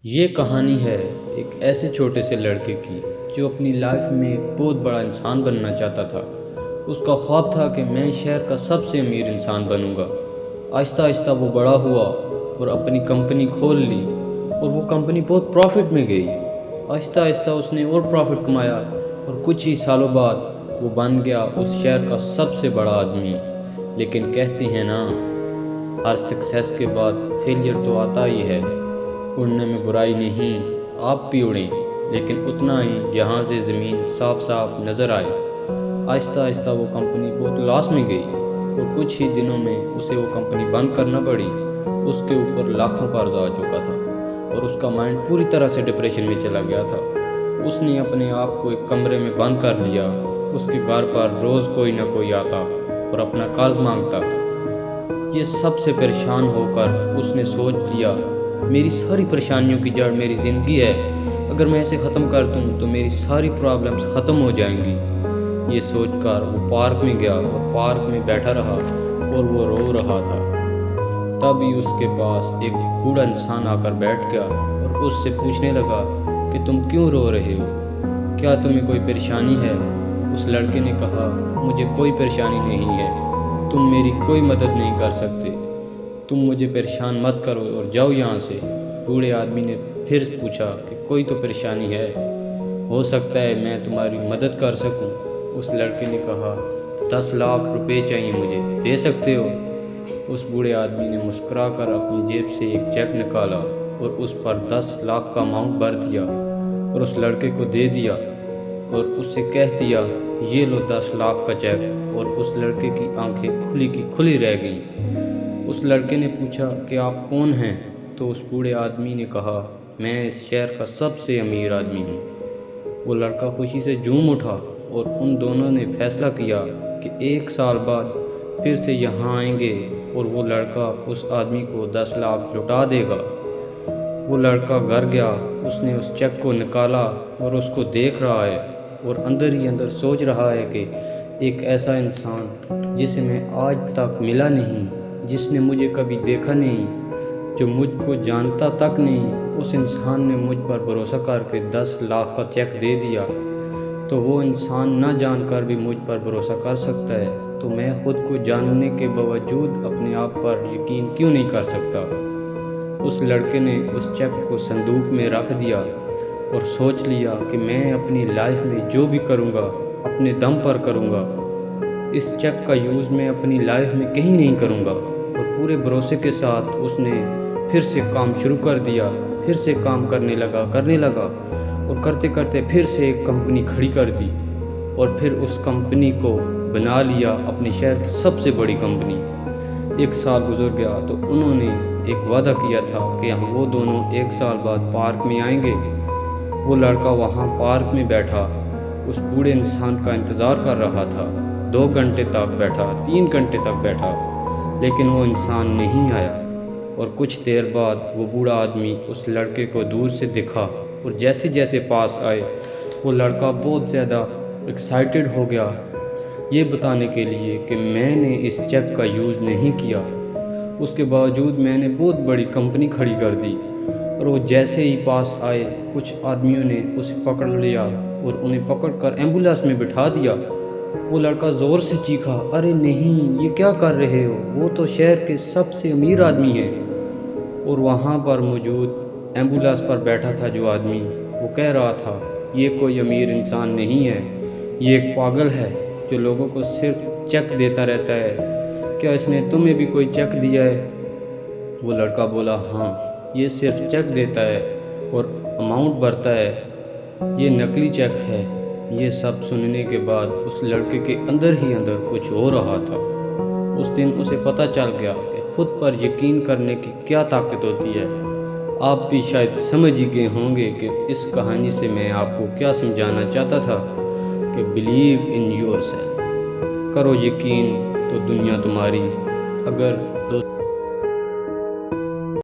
یہ کہانی ہے ایک ایسے چھوٹے سے لڑکے کی جو اپنی لائف میں ایک بہت بڑا انسان بننا چاہتا تھا۔ اس کا خواب تھا کہ میں شہر کا سب سے امیر انسان بنوں گا۔ آہستہ آہستہ وہ بڑا ہوا اور اپنی کمپنی کھول لی اور وہ کمپنی بہت پروفٹ میں گئی۔ آہستہ آہستہ اس نے اور پروفٹ کمایا اور کچھ ہی سالوں بعد وہ بن گیا اس شہر کا سب سے بڑا آدمی۔ لیکن کہتے ہیں نا، ہر سکسیس کے بعد فیلئر تو آتا ہی ہے۔ اڑنے میں برائی نہیں، آپ بھی اڑیں، لیکن اتنا ہی جہاں سے زمین صاف صاف نظر آئے۔ آہستہ آہستہ وہ کمپنی بہت لاس میں گئی اور کچھ ہی دنوں میں اسے وہ کمپنی بند کرنا پڑی۔ اس کے اوپر لاکھوں قرض آ چکا تھا اور اس کا مائنڈ پوری طرح سے ڈپریشن میں چلا گیا تھا۔ اس نے اپنے آپ کو ایک کمرے میں بند کر لیا۔ اس کے گھر پر روز کوئی نہ کوئی آتا اور اپنا قرض مانگتا۔ یہ سب سے پریشان ہو کر اس نے سوچ لیا، میری ساری پریشانیوں کی جڑ میری زندگی ہے۔ اگر میں اسے ختم کر دوں تو میری ساری پرابلمز ختم ہو جائیں گی۔ یہ سوچ کر وہ پارک میں گیا اور پارک میں بیٹھا رہا اور وہ رو رہا تھا۔ تبھی اس کے پاس ایک بوڑھا انسان آ کر بیٹھ گیا اور اس سے پوچھنے لگا کہ تم کیوں رو رہے ہو؟ کیا تمہیں کوئی پریشانی ہے؟ اس لڑکے نے کہا، مجھے کوئی پریشانی نہیں ہے، تم میری کوئی مدد نہیں کر سکتے، تم مجھے پریشان مت کرو اور جاؤ یہاں سے۔ بوڑھے آدمی نے پھر پوچھا کہ کوئی تو پریشانی ہے، ہو سکتا ہے میں تمہاری مدد کر سکوں۔ اس لڑکے نے کہا، 10 لاکھ روپے چاہیے مجھے، دے سکتے ہو؟ اس بوڑھے آدمی نے مسکرا کر اپنی جیب سے ایک چیک نکالا اور اس پر 10 لاکھ کا اماؤنٹ بھر دیا اور اس لڑکے کو دے دیا اور اس سے کہہ دیا، یہ لو 10 لاکھ کا چیک۔ اور اس لڑکے کی آنکھیں کھلی کی کھلی رہ گئیں۔ اس لڑکے نے پوچھا کہ آپ کون ہیں؟ تو اس بوڑھے آدمی نے کہا، میں اس شہر کا سب سے امیر آدمی ہوں۔ وہ لڑکا خوشی سے جھوم اٹھا اور ان دونوں نے فیصلہ کیا کہ 1 سال بعد پھر سے یہاں آئیں گے اور وہ لڑکا اس آدمی کو 10 لاکھ لوٹا دے گا۔ وہ لڑکا گھر گیا، اس نے اس چیک کو نکالا اور اس کو دیکھ رہا ہے اور اندر ہی اندر سوچ رہا ہے کہ ایک ایسا انسان جسے میں آج تک ملا نہیں، جس نے مجھے کبھی دیکھا نہیں، جو مجھ کو جانتا تک نہیں، اس انسان نے مجھ پر بھروسہ کر کے 10 لاکھ کا چیک دے دیا۔ تو وہ انسان نہ جان کر بھی مجھ پر بھروسہ کر سکتا ہے، تو میں خود کو جاننے کے باوجود اپنے آپ پر یقین کیوں نہیں کر سکتا؟ اس لڑکے نے اس چیک کو صندوق میں رکھ دیا اور سوچ لیا کہ میں اپنی لائف میں جو بھی کروں گا اپنے دم پر کروں گا۔ اس چیک کا یوز میں اپنی لائف میں کہیں نہیں کروں گا۔ اور پورے بھروسے کے ساتھ اس نے پھر سے کام شروع کر دیا، پھر سے کام کرنے لگا اور کرتے کرتے پھر سے ایک کمپنی کھڑی کر دی اور پھر اس کمپنی کو بنا لیا اپنے شہر کی سب سے بڑی کمپنی۔ 1 سال گزر گیا تو انہوں نے ایک وعدہ کیا تھا کہ وہ دونوں 1 سال بعد پارک میں آئیں گے۔ وہ لڑکا وہاں پارک میں بیٹھا اس بوڑھے انسان کا انتظار کر رہا تھا۔ 2 گھنٹے تک بیٹھا، 3 گھنٹے تک بیٹھا، لیکن وہ انسان نہیں آیا۔ اور کچھ دیر بعد وہ بوڑھا آدمی اس لڑکے کو دور سے دکھا اور جیسے جیسے پاس آئے وہ لڑکا بہت زیادہ ایکسائٹڈ ہو گیا، یہ بتانے کے لیے کہ میں نے اس چیک کا یوز نہیں کیا، اس کے باوجود میں نے بہت بڑی کمپنی کھڑی کر دی۔ اور وہ جیسے ہی پاس آئے کچھ آدمیوں نے اسے پکڑ لیا اور انہیں پکڑ کر ایمبولینس میں بٹھا دیا۔ وہ لڑکا زور سے چیخا، ارے نہیں، یہ کیا کر رہے ہو؟ وہ تو شہر کے سب سے امیر آدمی ہیں۔ اور وہاں پر موجود ایمبولینس پر بیٹھا تھا جو آدمی، وہ کہہ رہا تھا، یہ کوئی امیر انسان نہیں ہے، یہ ایک پاگل ہے جو لوگوں کو صرف چیک دیتا رہتا ہے۔ کیا اس نے تمہیں بھی کوئی چیک دیا ہے؟ وہ لڑکا بولا، ہاں، یہ صرف چیک دیتا ہے اور اماؤنٹ بھرتا ہے، یہ نقلی چیک ہے۔ یہ سب سننے کے بعد اس لڑکے کے اندر ہی اندر کچھ ہو رہا تھا۔ اس دن اسے پتہ چل گیا کہ خود پر یقین کرنے کی کیا طاقت ہوتی ہے۔ آپ بھی شاید سمجھ ہی گئے ہوں گے کہ اس کہانی سے میں آپ کو کیا سمجھانا چاہتا تھا کہ بلیو ان یور سیلف، کرو یقین تو دنیا تمہاری۔ اگر دوست